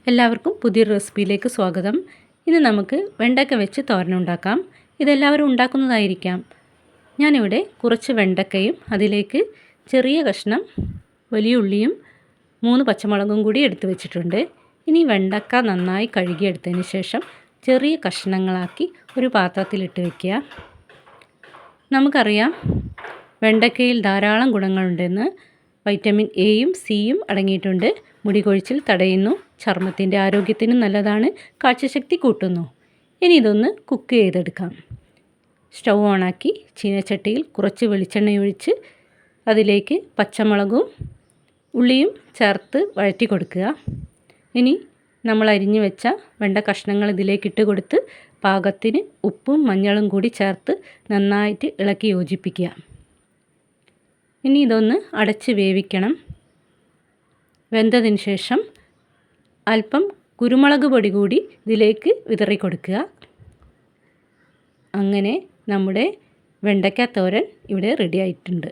എല്ലാവർക്കും പുതിയൊരു റെസിപ്പിയിലേക്ക് സ്വാഗതം. ഇന്ന് നമുക്ക് വെണ്ടയ്ക്ക വെച്ച് തോരനുണ്ടാക്കാം. ഇതെല്ലാവരും ഉണ്ടാക്കുന്നതായിരിക്കാം. ഞാനിവിടെ കുറച്ച് വെണ്ടയ്ക്കയും അതിലേക്ക് ചെറിയ കഷ്ണം വലിയ ഉള്ളിയും 3 പച്ചമുളകും കൂടി എടുത്ത് വെച്ചിട്ടുണ്ട്. ഇനി വെണ്ടയ്ക്ക നന്നായി കഴുകിയെടുത്തതിന് ശേഷം ചെറിയ കഷ്ണങ്ങളാക്കി ഒരു പാത്രത്തിലിട്ട് വയ്ക്കുക. നമുക്കറിയാം വെണ്ടയ്ക്കയിൽ ധാരാളം ഗുണങ്ങളുണ്ടെന്ന്. വൈറ്റമിൻ എയും സിയും അടങ്ങിയിട്ടുണ്ട്. മുടി കൊഴിച്ചിൽ തടയുന്നു, ചർമ്മത്തിൻ്റെ ആരോഗ്യത്തിനും നല്ലതാണ്, കാഴ്ചശക്തി കൂട്ടുന്നു. ഇനി ഇതൊന്ന് കുക്ക് ചെയ്തെടുക്കാം. സ്റ്റൗ ഓണാക്കി ചീനച്ചട്ടിയിൽ കുറച്ച് വെളിച്ചെണ്ണ ഒഴിച്ച് അതിലേക്ക് പച്ചമുളകും ഉള്ളിയും ചേർത്ത് വഴറ്റി കൊടുക്കുക. ഇനി നമ്മൾ അരിഞ്ഞു വെച്ച വെണ്ട കഷ്ണങ്ങൾ ഇതിലേക്ക് ഇട്ട് കൊടുത്ത് പാകത്തിന് ഉപ്പും മഞ്ഞളും കൂടി ചേർത്ത് നന്നായിട്ട് ഇളക്കി യോജിപ്പിക്കുക. ഇനി ഇതൊന്ന് അടച്ച് വേവിക്കണം. വെന്തതിന് ശേഷം അല്പം കുരുമുളക് പൊടി കൂടി ഇതിലേക്ക് വിതറി കൊടുക്കുക. അങ്ങനെ നമ്മുടെ വെണ്ടയ്ക്ക തോരൻ ഇവിടെ റെഡി ആയിട്ടുണ്ട്.